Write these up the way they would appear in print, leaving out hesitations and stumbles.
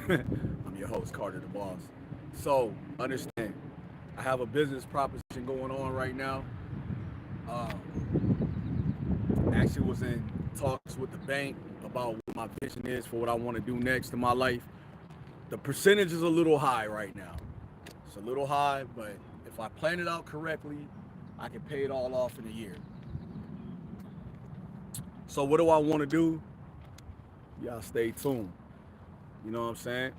I'm your host, Carter the Boss. So, understand, I have a business proposition going on right now. Actually, was in talks with the bank about what my vision is for what I want to do next in my life. The percentage is a little high right now. It's a little high, but if I plan it out correctly, I can pay it all off in a year. So, what do I want to do? Y'all stay tuned. You know what I'm saying?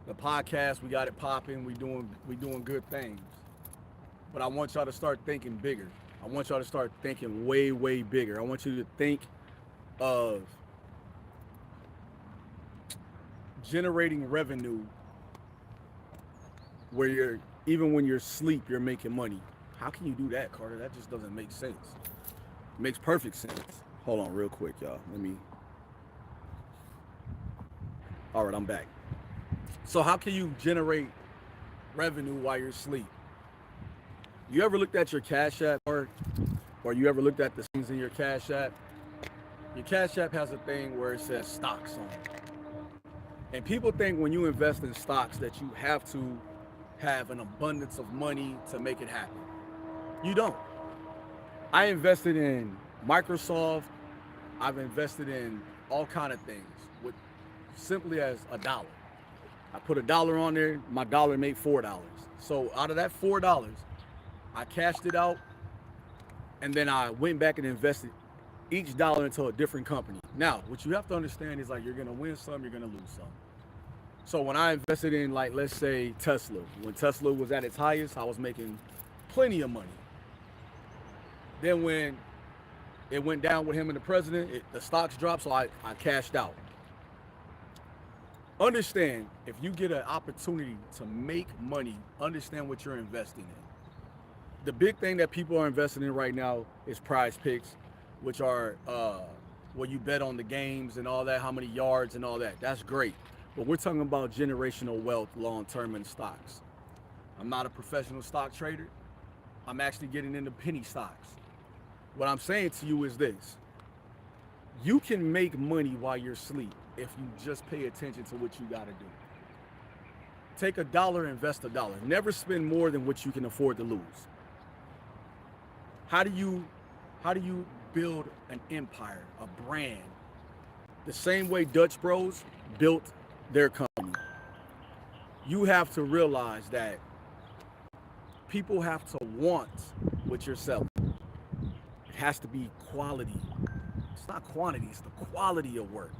The podcast, we got it popping. We doing good things. But I want y'all to start thinking bigger. I want y'all to start thinking way, way bigger. I want you to think of generating revenue where you're even when you're asleep, you're making money. How can you do that, Carter? That just doesn't make sense. It makes perfect sense. Hold on, real quick, y'all. Let me. All right, I'm back. So, how can you generate revenue while you're asleep? You ever looked at your Cash App, or you ever looked at the things in your Cash App? Your Cash App has a thing where it says stocks on it. And people think when you invest in stocks that you have to have an abundance of money to make it happen. You don't. I invested in Microsoft. I've invested in all kind of things with simply as a dollar. I put $1 on there, my dollar made $4. So out of that $4, I cashed it out, and then I went back and invested each dollar into a different company. Now, what you have to understand is like you're gonna win some, you're gonna lose some. So when I invested in, like, let's say Tesla, when Tesla was at its highest, I was making plenty of money. Then when it went down with him and the president, the stocks dropped, so I cashed out. Understand, if you get an opportunity to make money, understand what you're investing in. The big thing that people are investing in right now is Prize Picks, which are where you bet on the games and all that, how many yards and all that. That's great. But we're talking about generational wealth long term in stocks. I'm not a professional stock trader. I'm actually getting into penny stocks. What I'm saying to you is this: you can make money while you're asleep if you just pay attention to what you got to do. Take $1, invest $1. Never spend more than what you can afford to lose. How do you build an empire, a brand? The same way Dutch Bros built their company. You have to realize that people have to want what you're selling. It has to be quality. It's not quantity, it's the quality of work.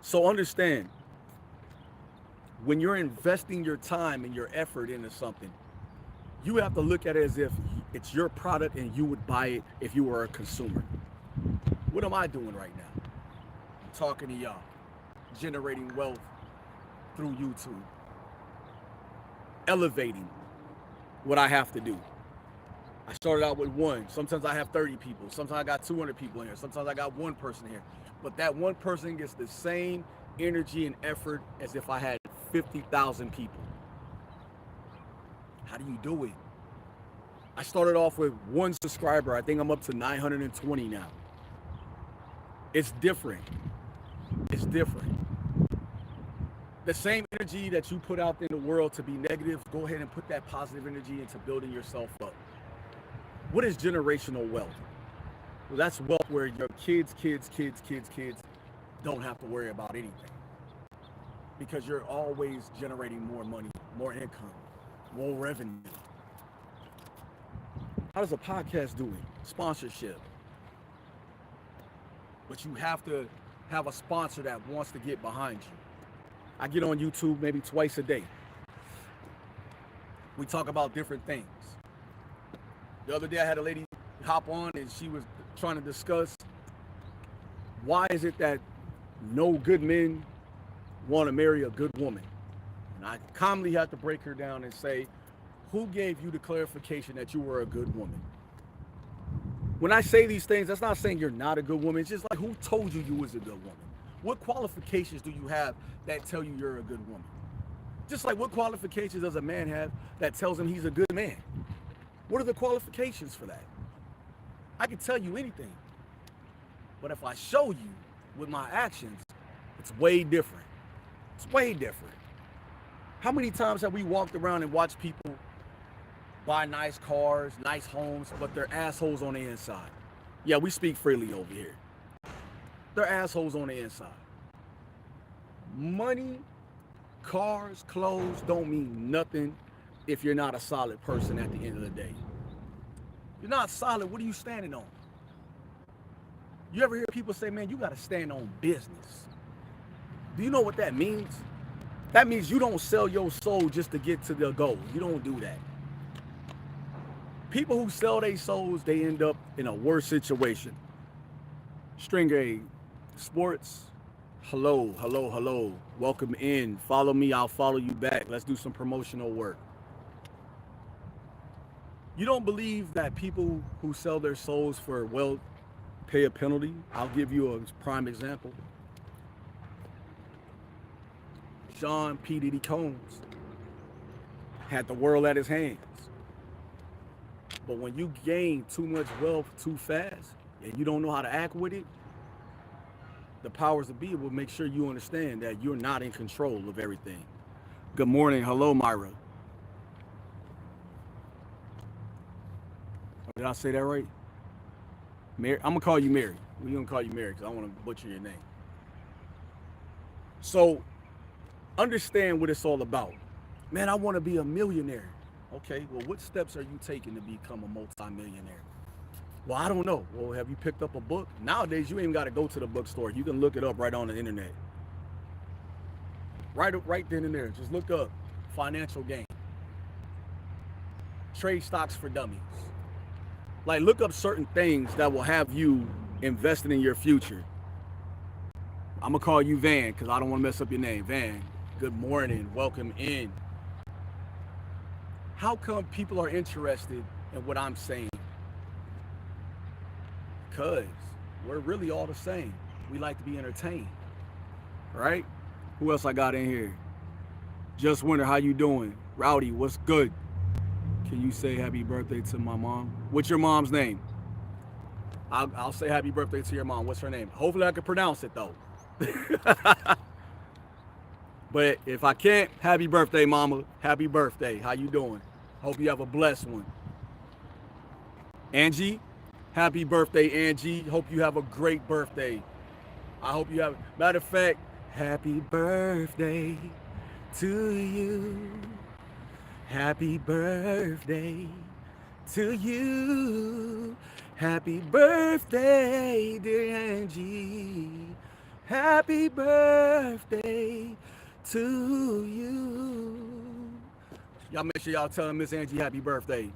So understand, when you're investing your time and your effort into something, you have to look at it as if it's your product and you would buy it if you were a consumer. What am I doing right now? I'm talking to y'all, generating wealth through YouTube, elevating what I have to do. I started out with one. Sometimes I have 30 people. Sometimes I got 200 people in here. Sometimes I got one person here. But that one person gets the same energy and effort as if I had 50,000 people. How do you do it? I started off with one subscriber. I think I'm up to 920 now. It's different. It's different. The same energy that you put out in the world to be negative, go ahead and put that positive energy into building yourself up. What is generational wealth? Well, that's wealth where your kids don't have to worry about anything, because you're always generating more money, more income, more revenue. How does a podcast do it? Sponsorship. But you have to have a sponsor that wants to get behind you. I get on YouTube maybe twice a day. We talk about different things. The other day I had a lady hop on and she was trying to discuss why is it that no good men want to marry a good woman. And I calmly had to break her down and say, who gave you the clarification that you were a good woman? When I say these things, that's not saying you're not a good woman. It's just like, who told you you was a good woman? What qualifications do you have that tell you you're a good woman? Just like, what qualifications does a man have that tells him he's a good man? What are the qualifications for that? I can tell you anything. But if I show you, with my actions, it's way different. It's way different. How many times have we walked around and watched people buy nice cars, nice homes, but they're assholes on the inside? Yeah, we speak freely over here. They're assholes on the inside. Money, cars, clothes don't mean nothing if you're not a solid person at the end of the day. If you're not solid, what are you standing on? You ever hear people say, man, you got to stand on business? Do you know what that means? That means you don't sell your soul just to get to the goal. You don't do that. People who sell their souls, they end up in a worse situation. String A Sports, hello, hello, hello. Welcome in. Follow me, I'll follow you back. Let's do some promotional work. You don't believe that people who sell their souls for wealth pay a penalty? I'll give you a prime example. Sean P. Diddy Combs had the world at his hands. But when you gain too much wealth too fast and you don't know how to act with it, the powers that be will make sure you understand that you're not in control of everything. Good morning. Hello, Myra. Did I say that right? Mary, I'm going to call you Mary. We're going to call you Mary because I don't want to butcher your name. So, understand what it's all about. Man, I want to be a millionaire. Okay, well, what steps are you taking to become a multi-millionaire? Well, I don't know. Well, have you picked up a book? Nowadays, you ain't got to go to the bookstore. You can look it up right on the internet. Right then and there. Just look up financial gain. Trade stocks for dummies. Like, look up certain things that will have you invested in your future. I'm going to call you Van because I don't want to mess up your name. Van, good morning. Welcome in. How come people are interested in what I'm saying? Because we're really all the same. We like to be entertained, right? Who else I got in here? Just Winter, how you doing? Rowdy, what's good? Can you say happy birthday to my mom? What's your mom's name? I'll say happy birthday to your mom. What's her name? Hopefully I can pronounce it though. But if I can't, happy birthday, mama. Happy birthday. How you doing? Hope you have a blessed one. Angie, happy birthday, Angie. Hope you have a great birthday. I hope you have, matter of fact, happy birthday to you. Happy birthday to you. Happy birthday, dear Angie. Happy birthday to you. Y'all make sure y'all tell Miss Angie happy birthday.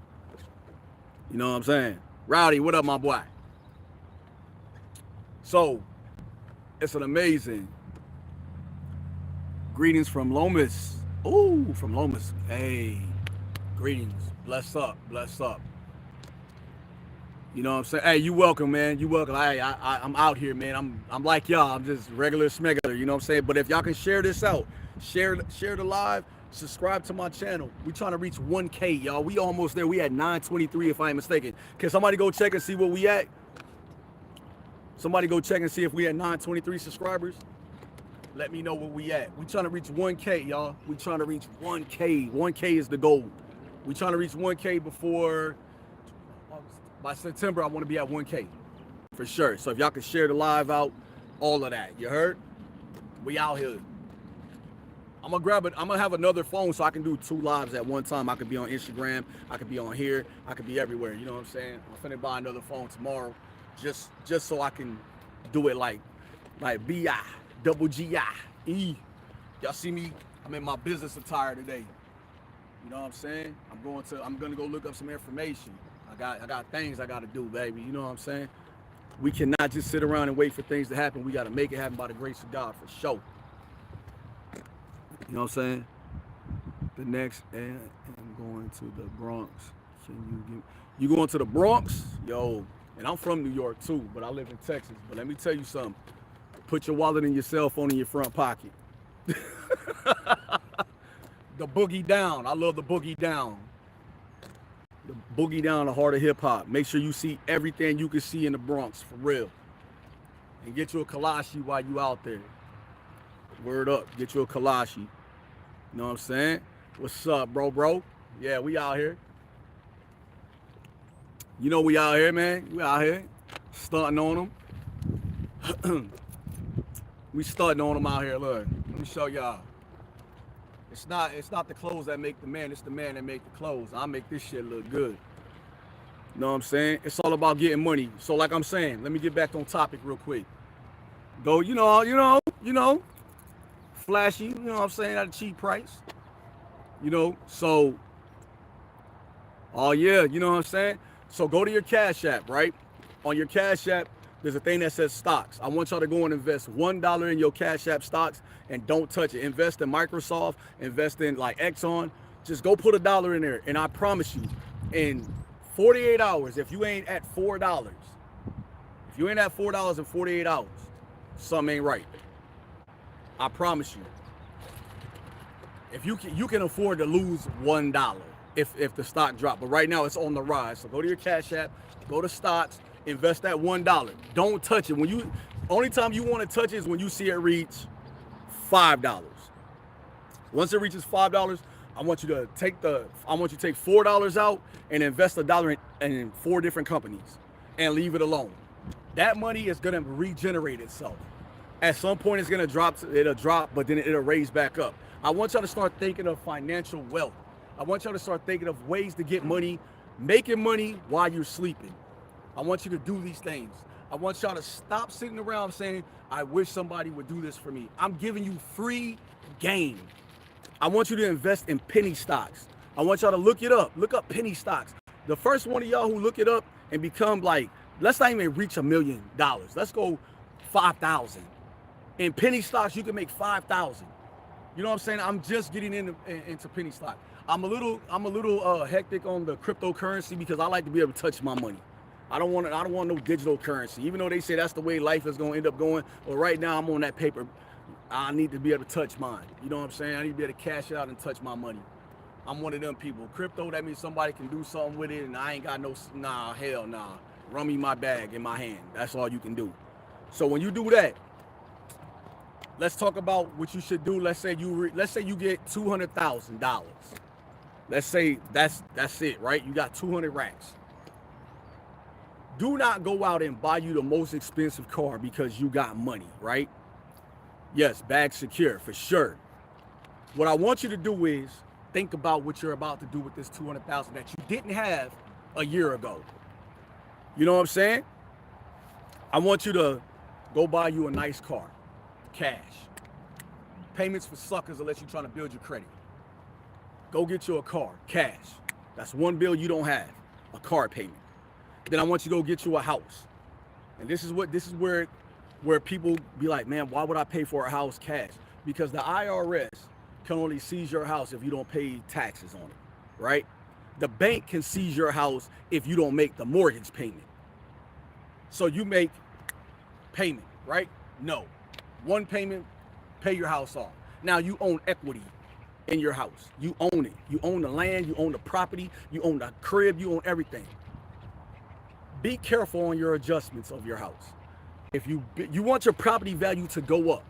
You know what I'm saying? Rowdy, what up, my boy? So, it's an amazing. Greetings from Lomas. Ooh, from Lomas. Hey, greetings. Bless up, bless up. You know what I'm saying? Hey, you welcome, man. You welcome. I'm out here, man. I'm like y'all. I'm just regular smegular, you know what I'm saying? But if y'all can share this out, share the live, subscribe to my channel. We trying to reach 1K, y'all. We almost there. We at 923 if I ain't mistaken. Can somebody go check and see what we at? Somebody go check and see if we at 923 subscribers. Let me know where we at. We trying to reach 1K, y'all. We trying to reach 1K. 1K is the goal. We trying to reach 1K before, by September, I want to be at 1K. For sure. So if y'all can share the live out, all of that. You heard? We out here. I'm gonna grab it. I'm gonna have another phone so I can do 2 lives at one time. I could be on Instagram. I could be on here. I could be everywhere. You know what I'm saying? I'm finna buy another phone tomorrow, just so I can do it like BI, double GI. Y'all see me? I'm in my business attire today. You know what I'm saying? I'm gonna go look up some information. I got things I gotta do, baby. You know what I'm saying? We cannot just sit around and wait for things to happen. We gotta make it happen by the grace of God, for sure. You know what I'm saying? The next, and I'm going to the Bronx. You going to the Bronx? Yo, and I'm from New York too, but I live in Texas. But let me tell you something. Put your wallet and your cell phone in your front pocket. The boogie down. I love the boogie down. The boogie down, the heart of hip hop. Make sure you see everything you can see in the Bronx, for real. and get you a Kalashi while you out there. Word up, get you a Kalashi. You know what I'm saying? What's up, bro? Yeah, we out here. You know we out here, man. We out here stunting on them. We stunting on them out here. Look, let me show y'all. It's not the clothes that make the man. It's the man that make the clothes. I make this shit look good. You know what I'm saying? It's all about getting money. So like I'm saying, let me get back on topic real quick. Go, you know, flashy. You know what I'm saying? At a cheap price. You know, so. Oh yeah, you know what I'm saying? So go to your Cash App, right? On your Cash App, there's a thing that says stocks. I want y'all to go and invest $1 in your Cash App stocks and don't touch it. Invest in Microsoft, invest in like Exxon. Just go put $1 in there. And I promise you, in 48 hours, if you ain't at $4, if you ain't at $4 in 48 hours, something ain't right. I promise you. If you can afford to lose $1 if the stock drop, but right now it's on the rise. So go to your Cash App, go to stocks, invest that $1. Don't touch it. Only time you want to touch it is when you see it reach $5. Once it reaches $5, I want you to take $4 out and invest $1 in 4 different companies and leave it alone. That money is gonna regenerate itself. At some point it's gonna drop, but then it'll raise back up. I want y'all to start thinking of financial wealth. I want y'all to start thinking of ways to get money, making money while you're sleeping. I want you to do these things. I want y'all to stop sitting around saying, I wish somebody would do this for me. I'm giving you free game. I want you to invest in penny stocks. I want y'all to look it up. Look up penny stocks. The first one of y'all who look it up and become like, let's not even reach $1 million. Let's go 5,000. In penny stocks, you can make 5,000. You know what I'm saying? I'm just getting into penny stock. I'm a little hectic on the cryptocurrency because I like to be able to touch my money. I don't want no digital currency. Even though they say that's the way life is going to end up going. Well, right now I'm on that paper. I need to be able to touch mine. You know what I'm saying? I need to be able to cash out and touch my money. I'm one of them people. Crypto, that means somebody can do something with it, and I ain't got hell nah. Run me my bag in my hand. That's all you can do. So when you do that, let's talk about what you should do. Let's say you get $200,000. Let's say that's it, right? You got 200 racks. Do not go out and buy you the most expensive car because you got money, right? Yes, bag secure for sure. What I want you to do is think about what you're about to do with this 200,000 that you didn't have a year ago. You know what I'm saying? I want you to go buy you a nice car, cash. Payments for suckers unless you're trying to build your credit. Go get you a car, cash. That's one bill you don't have, a car payment. Then I want you to go get you a house. And this is where people be like, man, why would I pay for a house cash? Because the IRS can only seize your house if you don't pay taxes on it, right? The bank can seize your house if you don't make the mortgage payment. So you make payment, right? No. One payment, pay your house off. Now you own equity in your house. You own it. You own the land, you own the property, you own the crib, you own everything. Be careful on your adjustments of your house. If you want your property value to go up.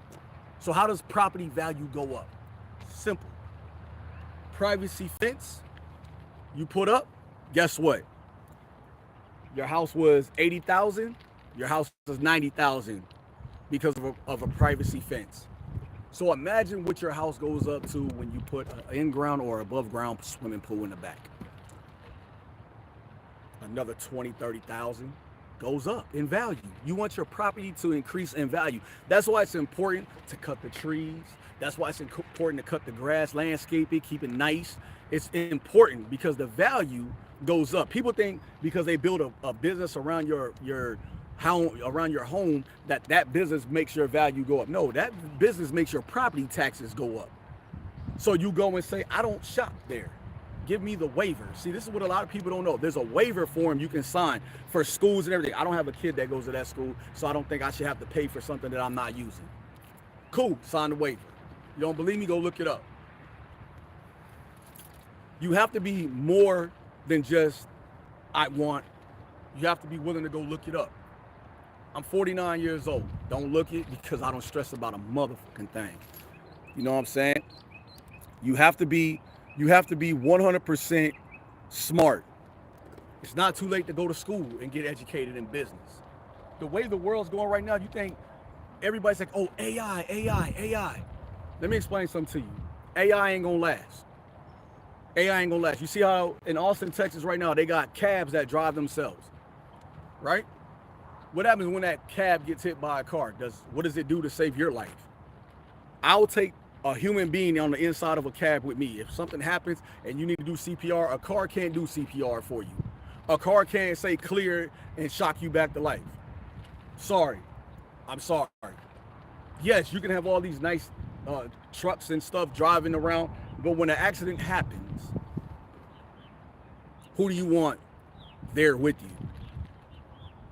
So how does property value go up? Simple. Privacy fence you put up, guess what? Your house was 80,000, your house was 90,000 because of a privacy fence. So imagine what your house goes up to when you put an in-ground or above-ground swimming pool in the back. Another 20, 30,000 goes up in value. You want your property to increase in value. That's why it's important to cut the trees. That's why it's important to cut the grass, landscape it, keep it nice. It's important because the value goes up. People think because they build a business around your home that business makes your value go up. No, that business makes your property taxes go up. So you go and say, I don't shop there. Give me the waiver. See, this is what a lot of people don't know. There's a waiver form you can sign for schools and everything. I don't have a kid that goes to that school, so I don't think I should have to pay for something that I'm not using. Cool, sign the waiver. You don't believe me? Go look it up. You have to be more than just, I want. You have to be willing to go look it up. I'm 49 years old. Don't look it because I don't stress about a motherfucking thing. You know what I'm saying? You have to be 100% smart. It's not too late to go to school and get educated in business. The way the world's going right now, you think everybody's like, oh, AI, AI, AI. Let me explain something to you. AI ain't gonna last. AI ain't gonna last. You see how in Austin, Texas right now, they got cabs that drive themselves, right? What happens when that cab gets hit by a car? What does it do to save your life? I'll take a human being on the inside of a cab with me. If something happens and you need to do CPR, a car can't do CPR for you. A car can't say clear and shock you back to life. Sorry. I'm sorry. Yes, you can have all these nice trucks and stuff driving around, but when an accident happens, who do you want there with you?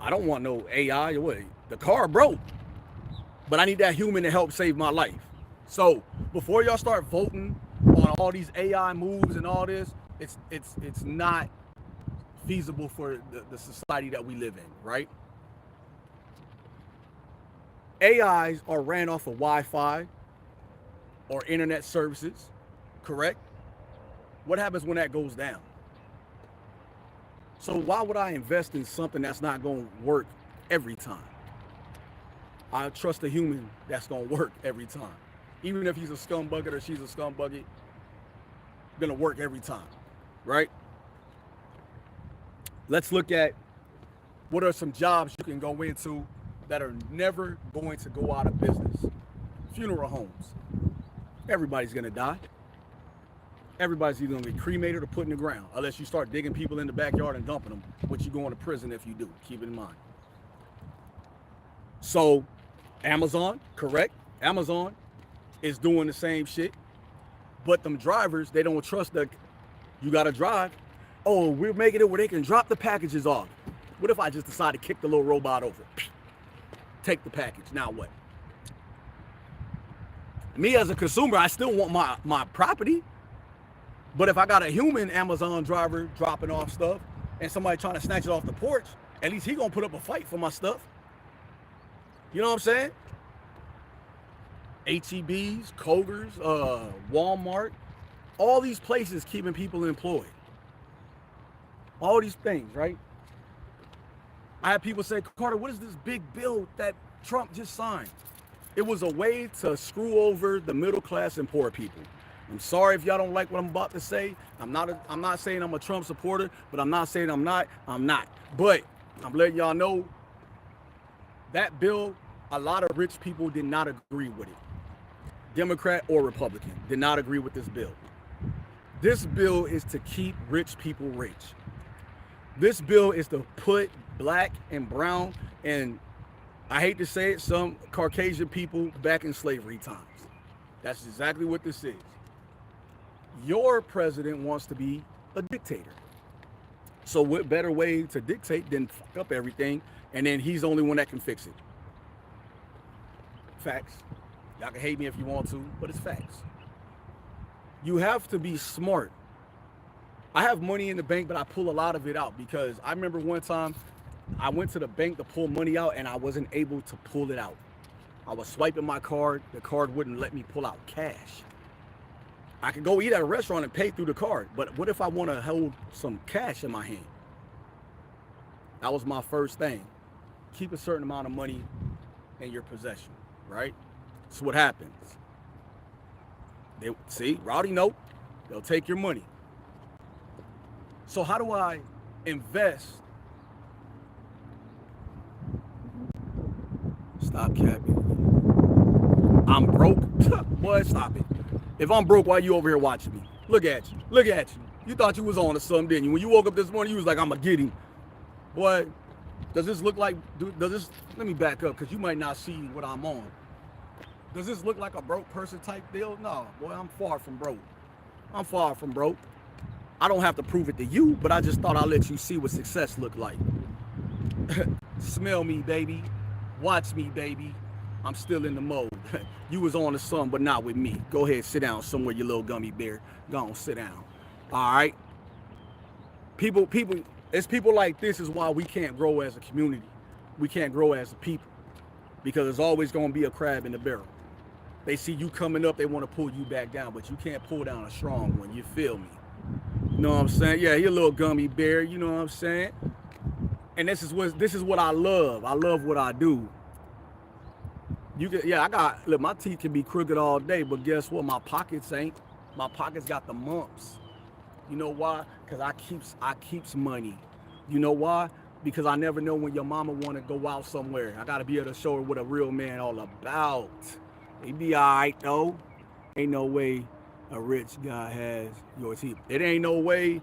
I don't want no AI or what. The car broke, but I need that human to help save my life. So before y'all start voting on all these AI moves and all this, it's not feasible for the society that we live in, right? AIs are ran off of Wi-Fi or internet services, correct? What happens when that goes down? So why would I invest in something that's not going to work every time? I trust a human that's going to work every time. Even if he's a scumbucket or she's a scumbucket, going to work every time, right? Let's look at what are some jobs you can go into that are never going to go out of business. Funeral homes. Everybody's going to die. Everybody's either going to be cremated or put in the ground, unless you start digging people in the backyard and dumping them, which you're going to prison if you do. Keep it in mind. So, Amazon, correct? Amazon is doing the same shit, but them drivers, they don't trust that you got to drive. Oh, we're making it where they can drop the packages off. What if I just decide to kick the little robot over? Take the package. Now what? Me as a consumer, I still want my property. But if I got a human Amazon driver dropping off stuff and somebody trying to snatch it off the porch, at least he gonna put up a fight for my stuff. You know what I'm saying? HEBs, Kroger's, Walmart, all these places keeping people employed. All these things, right? I had people say, Carter, what is this big bill that Trump just signed? It was a way to screw over the middle class and poor people. I'm sorry if y'all don't like what I'm about to say. I'm not saying I'm a Trump supporter, but I'm not saying I'm not. I'm not. But I'm letting y'all know that bill, a lot of rich people did not agree with it. Democrat or Republican did not agree with this bill. This bill is to keep rich people rich. This bill is to put black and brown and, I hate to say it, some Caucasian people back in slavery times. That's exactly what this is. Your president wants to be a dictator. So what better way to dictate than fuck up everything, and then he's the only one that can fix it? Facts. Y'all can hate me if you want to, but it's facts. You have to be smart. I have money in the bank, but I pull a lot of it out because I remember one time I went to the bank to pull money out and I wasn't able to pull it out. I was swiping my card. The card wouldn't let me pull out cash. I could go eat at a restaurant and pay through the card, but what if I want to hold some cash in my hand? That was my first thing. Keep a certain amount of money in your possession, right? So what happens? They see, Rowdy, nope. They'll take your money. So how do I invest? Stop capping. I'm broke? Boy, stop it. If I'm broke, why you over here watching me? Look at you. Look at you. You thought you was on to something, didn't you? When you woke up this morning, you was like, I'm going to get him. Boy, does this look like, let me back up because you might not see what I'm on. Does this look like a broke person type deal? No, boy, I'm far from broke. I'm far from broke. I don't have to prove it to you, but I just thought I'd let you see what success looked like. Smell me, baby. Watch me, baby. I'm still in the mode. You was on the sun, but not with me. Go ahead, sit down somewhere, you little gummy bear. Go on, sit down. All right? People, it's people like this is why we can't grow as a community. we can't grow as a people because there's always going to be a crab in the barrel. They see you coming up, they want to pull you back down, but you can't pull down a strong one. You feel me? You know what I'm saying? Yeah, he a little gummy bear. You know what I'm saying? And this is what I love. I love what I do. Look, my teeth can be crooked all day, but guess what? My pockets ain't. My pockets got the mumps. You know why? Because I keeps money. You know why? Because I never know when your mama want to go out somewhere. I got to be able to show her what a real man all about. They be all right, though. Ain't no way a rich guy has your teeth. It ain't no way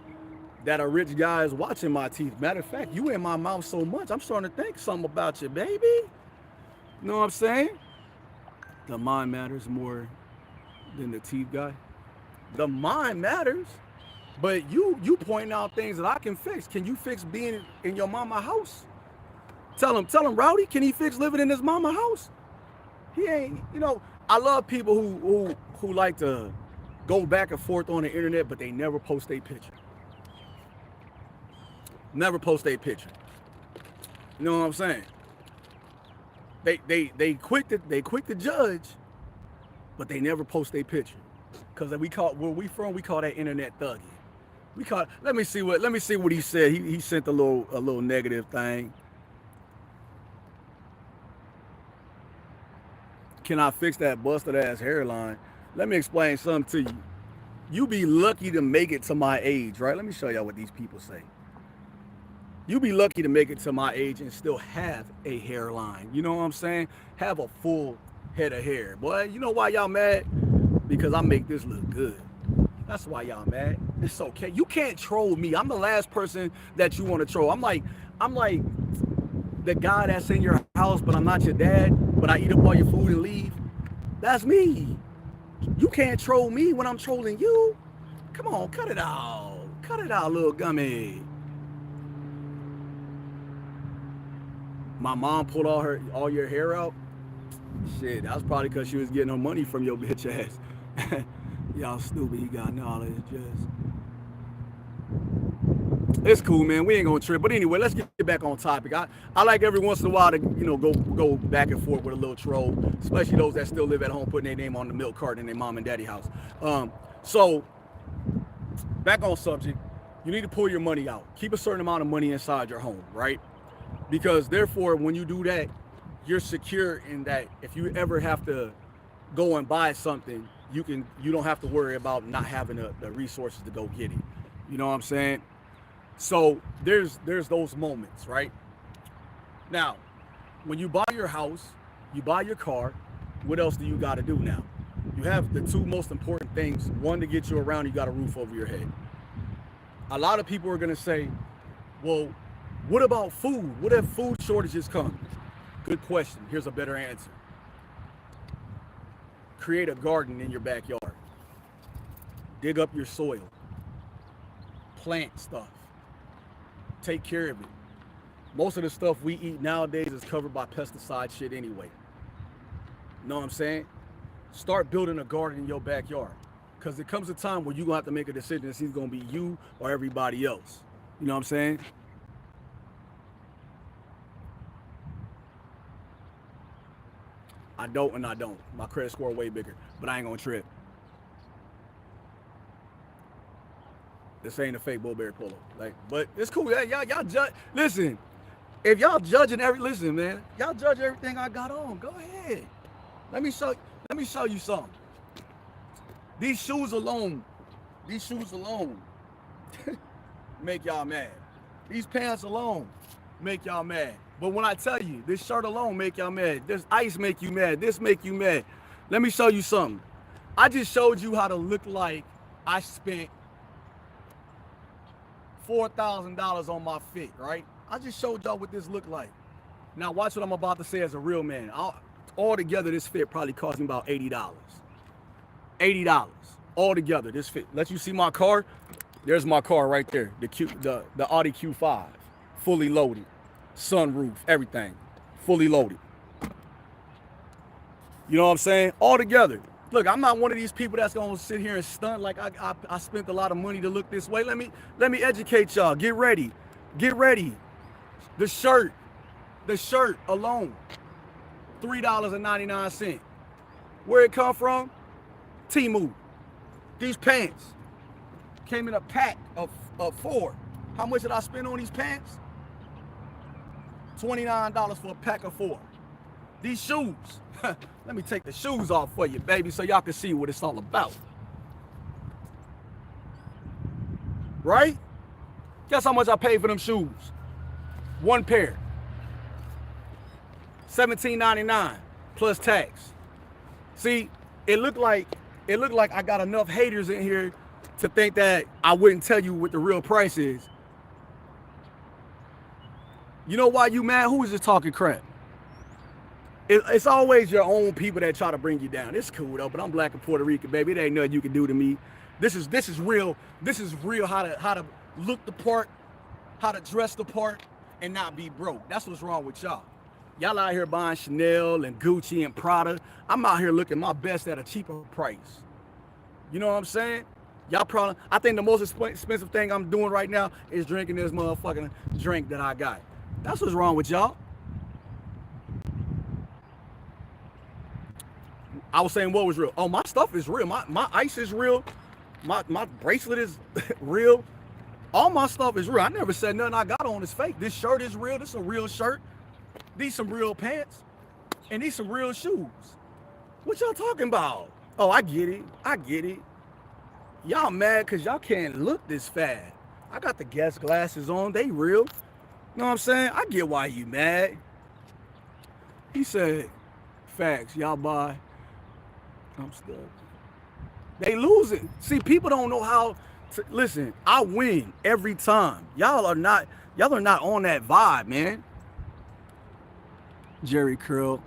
that a rich guy is watching my teeth. Matter of fact, you in my mouth so much, I'm starting to think something about you, baby. You know what I'm saying? The mind matters more than the teeth guy. The mind matters, but you pointing out things that I can fix. Can you fix being in your mama house? Tell him, Rowdy, can he fix living in his mama house? He ain't, I love people who like to go back and forth on the internet, but they never post a picture. Never post a picture. You know what I'm saying? They quick to judge, but they never post a picture. Cause where we from, we call that internet thugging. Let me see what he said. He sent a little negative thing. Can I fix that busted ass hairline? Let me explain something to you. You be lucky to make it to my age, right? Let me show y'all what these people say. You be lucky to make it to my age and still have a hairline. You know what I'm saying? Have a full head of hair. Boy, you know why y'all mad? Because I make this look good. That's why y'all mad. It's okay. You can't troll me. I'm the last person that you want to troll. I'm like the guy that's in your house, but I'm not your dad, but I eat up all your food and leave. That's me. You can't troll me when I'm trolling you. Come on, cut it out. Cut it out, little gummy. My mom pulled all your hair out. Shit, that was probably because she was getting her money from your bitch ass. Y'all stupid. He got knowledge. It's cool, man. We ain't gonna trip. But anyway, let's get back on topic. I like every once in a while to go back and forth with a little troll, especially those that still live at home putting their name on the milk carton in their mom and daddy house. So back on subject, you need to pull your money out. Keep a certain amount of money inside your home, right? Because therefore, when you do that, you're secure in that if you ever have to go and buy something, you don't have to worry about not having the resources to go get it. You know what I'm saying? So there's those moments, right? Now, when you buy your house, you buy your car, what else do you got to do now? You have the two most important things. One, to get you around, you got a roof over your head. A lot of people are going to say, well, what about food? What if food shortages come? Good question. Here's a better answer. Create a garden in your backyard. Dig up your soil. Plant stuff. Take care of it. Most of the stuff we eat nowadays is covered by pesticide shit anyway. Know what I'm saying? Start building a garden in your backyard. Because there comes a time where you're going to have to make a decision if it's going to be you or everybody else. You know what I'm saying? I don't and I don't. My credit score way bigger, but I ain't gonna trip. This ain't a fake Burberry polo. But it's cool. Y'all judge. Listen, if y'all judging man, y'all judge everything I got on. Go ahead. Let me show you something. These shoes alone make y'all mad. These pants alone make y'all mad. But when I tell you, this shirt alone make y'all mad. This ice make you mad. This make you mad. Let me show you something. I just showed you how to look like I spent $4,000 on my fit, right? I just showed y'all what this looked like. Now watch what I'm about to say as a real man. All together, this fit probably cost me about $80. $80 all together. This fit. Let you see my car. There's my car right there. The Audi Q5, fully loaded. Sunroof, everything, fully loaded. You know what I'm saying? All together. Look, I'm not one of these people that's gonna sit here and stunt like I spent a lot of money to look this way. Let me educate y'all. Get ready. The shirt The shirt alone, $3.99. Where it come from? Temu. These pants came in a pack of 4. How much did I spend on these pants? $29 for a pack of 4. These shoes, let me take the shoes off for you, baby, so y'all can see what it's all about. Right? Guess how much I paid for them shoes? One pair. $17.99 plus tax. See, it looked like I got enough haters in here to think that I wouldn't tell you what the real price is. You know why you mad? Who is just talking crap? It's always your own people that try to bring you down. It's cool though, but I'm black and Puerto Rican, baby. It ain't nothing you can do to me. This is real. This is real. How to look the part, how to dress the part, and not be broke. That's what's wrong with y'all. Y'all out here buying Chanel and Gucci and Prada. I'm out here looking my best at a cheaper price. You know what I'm saying? Y'all probably, I think the most expensive thing I'm doing right now is drinking this motherfucking drink that I got. That's what's wrong with y'all. I was saying what was real. Oh, my stuff is real. My ice is real. My bracelet is real. All my stuff is real. I never said nothing I got on is fake. This shirt is real. This is a real shirt. These some real pants. And these some real shoes. What y'all talking about? Oh, I get it. I get it. Y'all mad because y'all can't look this fat. I got the Guess glasses on. They real. You know what I'm saying? I get why you mad. He said, facts, y'all buy. I'm stuck. They losing. See, people don't know how to listen. I win every time. Y'all are not on that vibe, man. Jerry curl.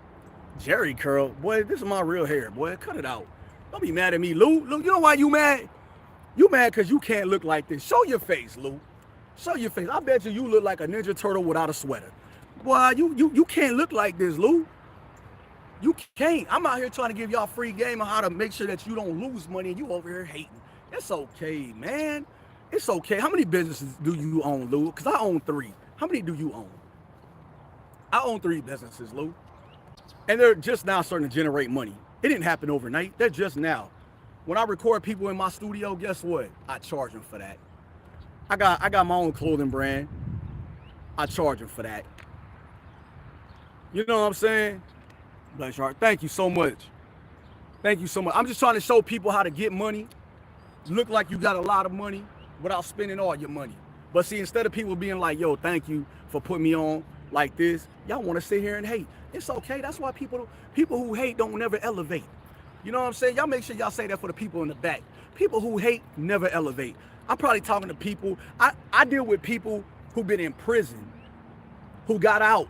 Boy, this is my real hair, boy. Cut it out. Don't be mad at me, Lou. Lou, you know why you mad? You mad because you can't look like this. Show your face, Lou. Show your face. I bet you look like a Ninja Turtle without a sweater. Boy, you can't look like this, Lou. You can't. I'm out here trying to give y'all free game on how to make sure that you don't lose money and you over here hating. It's okay, man. It's okay. How many businesses do you own, Lou? Because I own 3. How many do you own? I own 3 businesses, Lou. And they're just now starting to generate money. It didn't happen overnight. They're just now. When I record people in my studio, guess what? I charge them for that. I got my own clothing brand. I charge them for that. You know what I'm saying? Bless your heart. Thank you so much. Thank you so much. I'm just trying to show people how to get money. Look like you got a lot of money without spending all your money. But see, instead of people being like, yo, thank you for putting me on like this, y'all want to sit here and hate. It's okay. That's why people who hate don't never elevate. You know what I'm saying? Y'all make sure y'all say that for the people in the back. People who hate never elevate. I'm probably talking to people. I deal with people who've been in prison, who got out,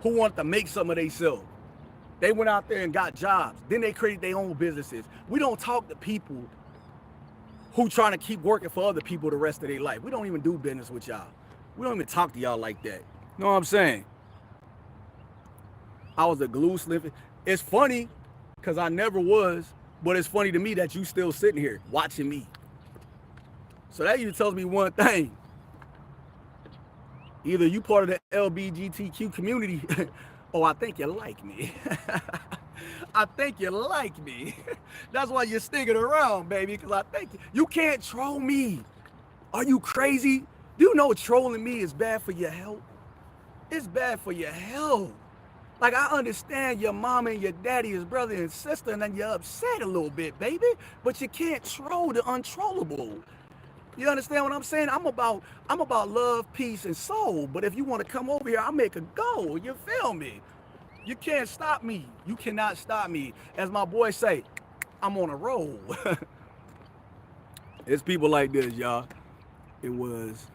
who want to make some of themselves. They went out there and got jobs. Then they created their own businesses. We don't talk to people who trying to keep working for other people the rest of their life. We don't even do business with y'all. We don't even talk to y'all like that. You know what I'm saying? I was a glue sniffer. It's funny because I never was, but it's funny to me that you still sitting here watching me. So that even tells me one thing. Either you part of the LGBTQ community or I think you like me. I think you like me. That's why you're sticking around, baby, because I think you can't troll me. Are you crazy? Do you know trolling me is bad for your health? It's bad for your health. Like, I understand your mama and your daddy is brother and sister, and then you're upset a little bit, baby, but you can't troll the untrollable. You understand what I'm saying? I'm about love, peace, and soul. But if you want to come over here, I'll make a go. You feel me? You can't stop me. You cannot stop me. As my boys say, I'm on a roll. It's people like this, y'all. It was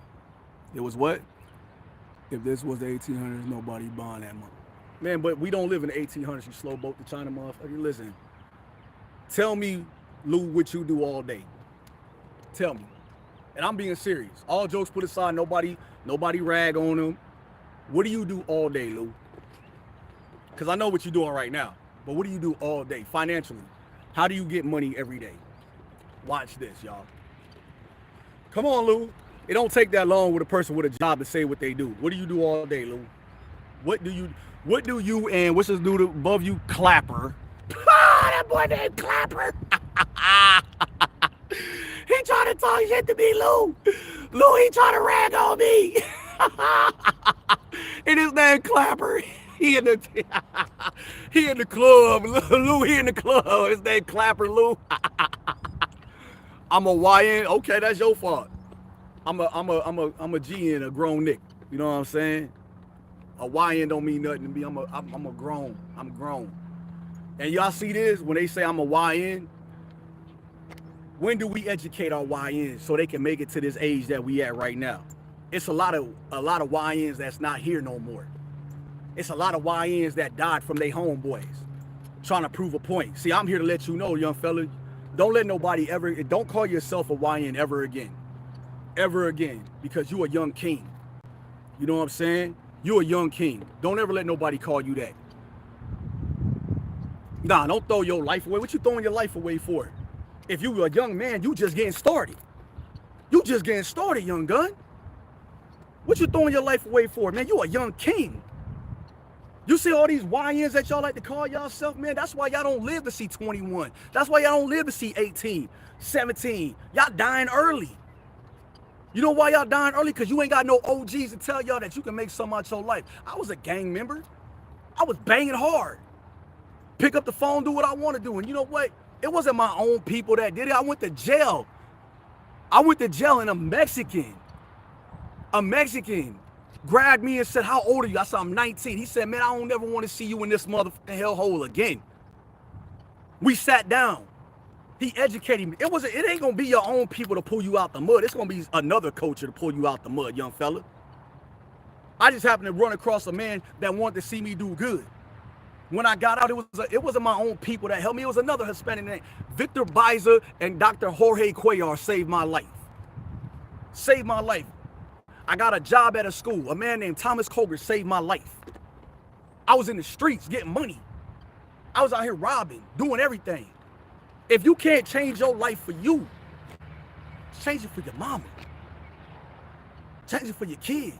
what? If this was the 1800s, nobody buying that money. Man, but we don't live in the 1800s, you slow boat to China motherfucker. Listen, tell me, Lou, what you do all day. Tell me. And I'm being serious. All jokes put aside, nobody rag on them. What do you do all day, Lou? Because I know what you're doing right now. But what do you do all day financially? How do you get money every day? Watch this, y'all. Come on, Lou. It don't take that long with a person with a job to say what they do. What do you do all day, Lou? What do you and what's this dude above you? Clapper. Ah, that boy named Clapper. He trying to talk shit to me, Lou. Lou, he trying to rag on me. And his name Clapper. He in the club. Lou, he in the club. His name Clapper, Lou. I'm a YN. Okay, that's your fault. I'm a GN, a grown Nick. You know what I'm saying? A YN don't mean nothing to me. I'm grown. And y'all see this when they say I'm a YN? When do we educate our YNs so they can make it to this age that we at right now? It's a lot of YNs that's not here no more. It's a lot of YNs that died from their homeboys trying to prove a point. See, I'm here to let you know, young fella, don't let nobody don't call yourself a YN ever again, because you a young king. You know what I'm saying? You a young king. Don't ever let nobody call you that. Nah, don't throw your life away. What you throwing your life away for? If you were a young man, you just getting started. Young gun. What you throwing your life away for, man? You a young king. You see all these YNs that y'all like to call yourself, man? That's why y'all don't live to see 21. That's why y'all don't live to see 18, 17. Y'all dying early. You know why y'all dying early? Because you ain't got no OGs to tell y'all that you can make something out your life. I was a gang member. I was banging hard. Pick up the phone, do what I want to do. And you know what? It wasn't my own people that did it. I went to jail. And a Mexican grabbed me and said, how old are you? I said, I'm 19. He said, man, I don't ever want to see you in this motherfucking hellhole again. We sat down. He educated me. It ain't gonna be your own people to pull you out the mud. It's gonna be another culture to pull you out the mud, young fella. I just happened to run across a man that wanted to see me do good. When I got out, it wasn't my own people that helped me. It was another Hispanic name. Victor Baiza and Dr. Jorge Cuellar saved my life. I got a job at a school. A man named Thomas Colger saved my life. I was in the streets getting money. I was out here robbing, doing everything. If you can't change your life for you, change it for your mama. Change it for your kids.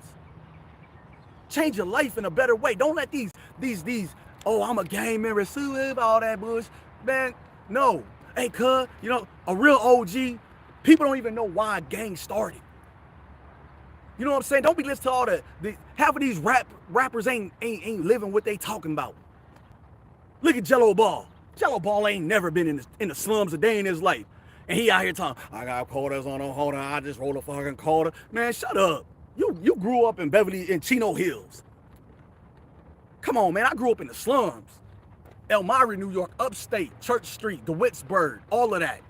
Change your life in a better way. Don't let these, oh, I'm a gang member, all that bullshit. Man, no. Hey, cuz, you know, a real OG, people don't even know why a gang started. You know what I'm saying? Don't be listening to all the half of these rappers ain't living what they talking about. Look at Jello Ball. Jello Ball ain't never been in the slums a day in his life. And he out here talking, I got quarters on a holder, I just roll a fucking quarter. Man, shut up. You grew up in Chino Hills. Come on, man, I grew up in the slums. Elmira, New York, upstate, Church Street, DeWittsburg, all of that.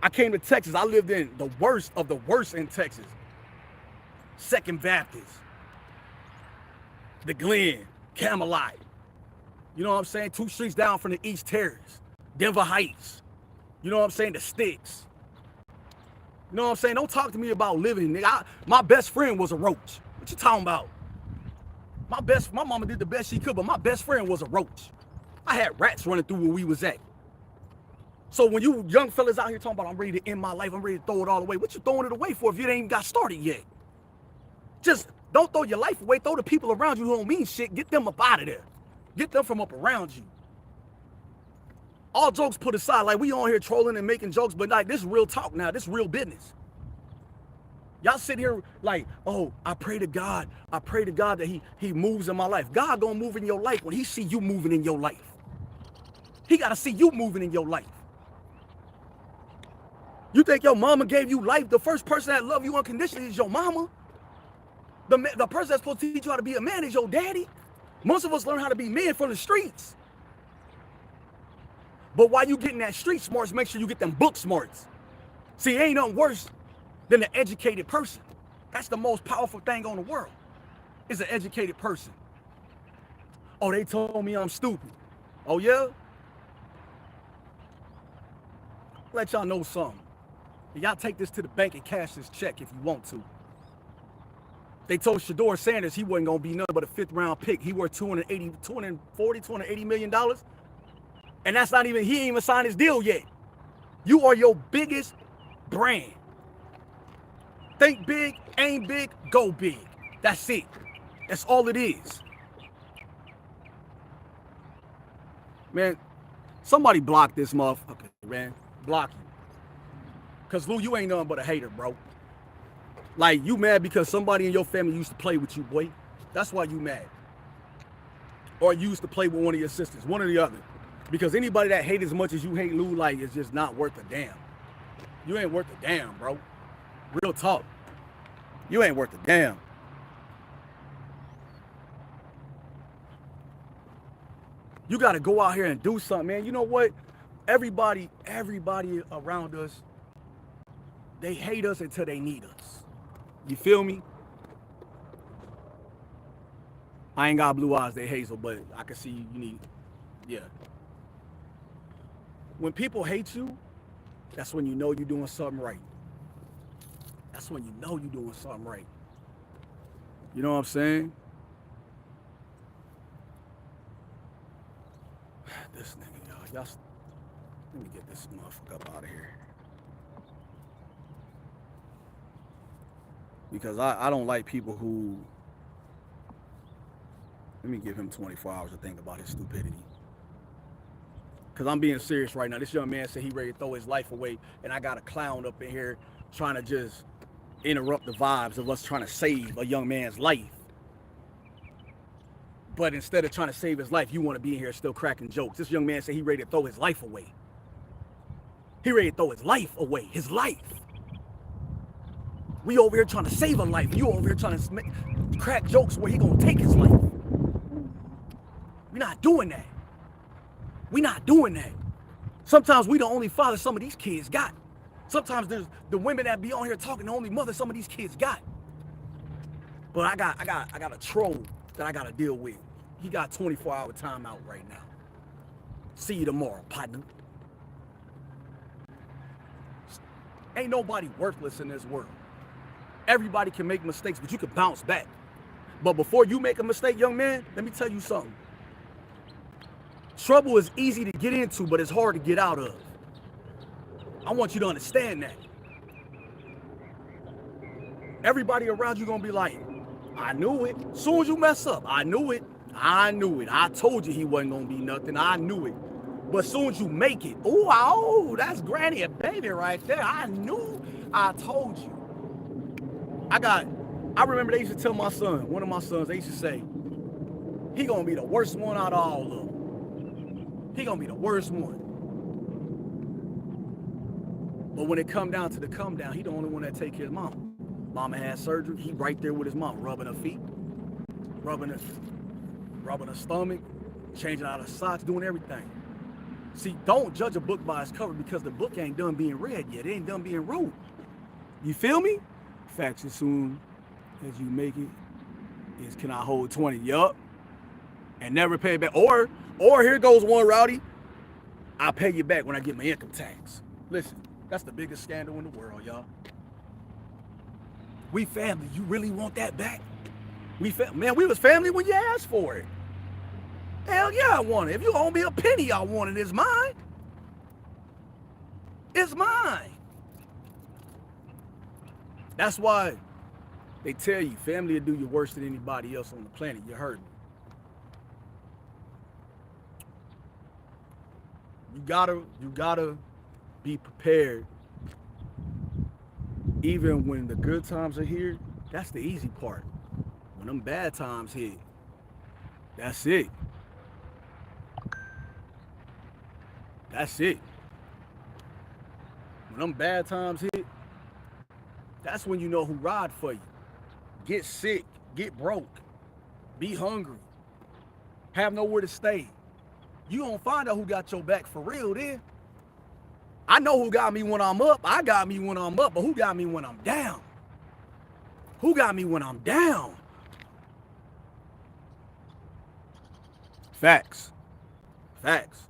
I came to Texas, I lived in the worst of the worst in Texas. Second Baptist, the Glen, Camelot. You know what I'm saying? 2 streets down from the East Terrace, Denver Heights. You know what I'm saying? The Sticks. You know what I'm saying? Don't talk to me about living, nigga. My best friend was a roach. What you talking about? My mama did the best she could, but my best friend was a roach. I had rats running through where we was at. So when you young fellas out here talking about I'm ready to end my life, I'm ready to throw it all away, what you throwing it away for if you ain't even got started yet? Just don't throw your life away. Throw the people around you who don't mean shit. Get them up out of there. Get them from up around you. All jokes put aside, like we on here trolling and making jokes, but like this is real talk now. This is real business. Y'all sit here like, oh, I pray to God that he moves in my life. God gonna move in your life when he see you moving in your life. He gotta see you moving in your life. You think your mama gave you life? The first person that love you unconditionally is your mama. The person that's supposed to teach you how to be a man is your daddy. Most of us learn how to be men from the streets. But while you getting that street smarts, make sure you get them book smarts. See, it ain't nothing worse than an educated person. That's the most powerful thing on the world, is an educated person. Oh, they told me I'm stupid. Oh, yeah? Let y'all know something. Y'all take this to the bank and cash this check if you want to. They told Shedeur Sanders he wasn't going to be nothing but a 5th round pick. He worth $280 million. And that's not even, he ain't even signed his deal yet. You are your biggest brand. Think big, aim big, go big. That's it. That's all it is. Man, somebody block this motherfucker, man. Block you. Cause Lou, you ain't nothing but a hater, bro. Like, you mad because somebody in your family used to play with you, boy. That's why you mad. Or used to play with one of your sisters, one or the other. Because anybody that hate as much as you hate Lou, like, is just not worth a damn. You ain't worth a damn, bro. Real talk. You ain't worth a damn. You got to go out here and do something, man. You know what? Everybody around us, they hate us until they need us. You feel me? I ain't got blue eyes, they hazel, but I can see you need, yeah. When people hate you, that's when you know you're doing something right. That's when you know you're doing something right. You know what I'm saying? This nigga, y'all, let me get this motherfucker up out of here. Because I don't like people who, let me give him 24 hours to think about his stupidity. Because I'm being serious right now. This young man said he ready to throw his life away, and I got a clown up in here trying to just interrupt the vibes of us trying to save a young man's life. But instead of trying to save his life, you want to be in here still cracking jokes. This young man said he ready to throw his life away. He ready to throw his life away. His life. We over here trying to save a life. You over here trying to crack jokes where he gonna take his life. We're not doing that. We're not doing that. Sometimes we the only father some of these kids got. Sometimes there's the women that be on here talking the only mother some of these kids got. But I got a troll that I gotta deal with. He got 24-hour timeout right now. See you tomorrow, partner. Ain't nobody worthless in this world. Everybody can make mistakes, but you can bounce back. But before you make a mistake, young man, let me tell you something. Trouble is easy to get into, but it's hard to get out of. I want you to understand that. Everybody around you gonna be like, I knew it. As soon as you mess up, I knew it. I knew it. I told you he wasn't gonna be nothing. I knew it. But as soon as you make it, oh, that's granny and baby right there. I knew. I told you. I remember they used to tell my son, one of my sons, they used to say, he gonna be the worst one out of all of them. He gonna be the worst one. But when it come down to the come down, he the only one that take care of his mama. Mama had surgery, he right there with his mom, rubbing her feet, rubbing her stomach, changing out her socks, doing everything. See, don't judge a book by its cover because the book ain't done being read yet. It ain't done being wrote. You feel me? Facts as soon as you make it is can I hold 20? Yup. And never pay it back. Or here goes one, Rowdy. I'll pay you back when I get my income tax. Listen, that's the biggest scandal in the world, y'all. We family. You really want that back? Man, we was family when you asked for it. Hell yeah, I want it. If you owe me a penny, I want it. It's mine. It's mine. That's why they tell you family will do you worse than anybody else on the planet. You heard me. You gotta be prepared. Even when the good times are here, that's the easy part. When them bad times hit, that's it. That's it. When them bad times hit, that's when you know who ride for you. Get sick, get broke, be hungry, have nowhere to stay. You gonna find out who got your back for real then. I know who got me when I'm up. I got me when I'm up, but who got me when I'm down? Who got me when I'm down? Facts. Facts.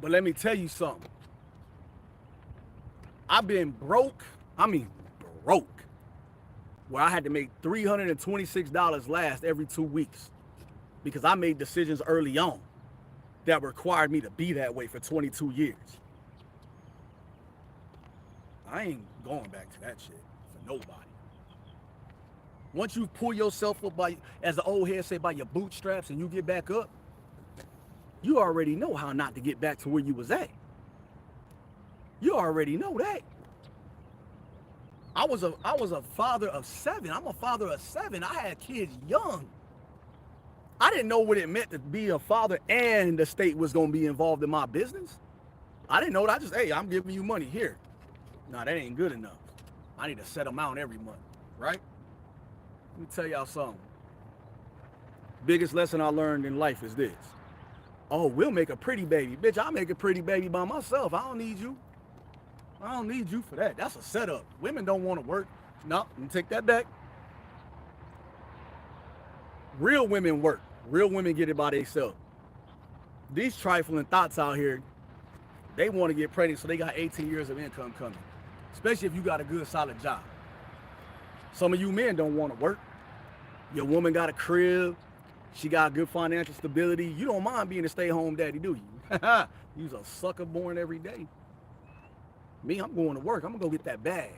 But let me tell you something. I've been broke. Broke. Where I had to make $326 last every 2 weeks because I made decisions early on that required me to be that way for 22 years. I ain't going back to that shit for nobody. Once you pull yourself up by, as the old head say, by your bootstraps and you get back up, You already know how not to get back to where you was at. You already know that. I was a father of 7. I'm a father of 7. I had kids young. I didn't know what it meant to be a father and the state was going to be involved in my business. I didn't know that. I just, hey, I'm giving you money here. No, that ain't good enough. I need a set amount every month, right? Let me tell y'all something. Biggest lesson I learned in life is this. Oh, we'll make a pretty baby. Bitch, I'll make a pretty baby by myself. I don't need you. I don't need you for that. That's a setup. Women don't want to work. No, let me take that back. Real women work. Real women get it by themselves. These trifling thoughts out here, they want to get pregnant so they got 18 years of income coming. Especially if you got a good, solid job. Some of you men don't want to work. Your woman got a crib. She got good financial stability. You don't mind being a stay-home daddy, do you? You's a sucker born every day. Me, I'm going to work. I'm going to go get that bag.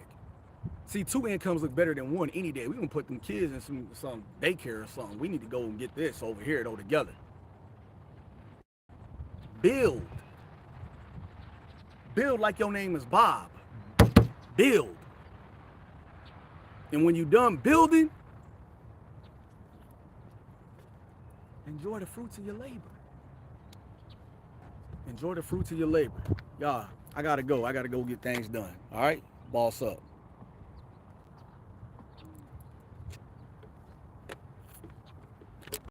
See, 2 incomes look better than 1 any day. We're going to put them kids in some daycare or something. We need to go and get this over here, though, together. Build. Build like your name is Bob. Build. And when you're done building, enjoy the fruits of your labor. Enjoy the fruits of your labor. Y'all, I got to go. I got to go get things done. All right? Boss up.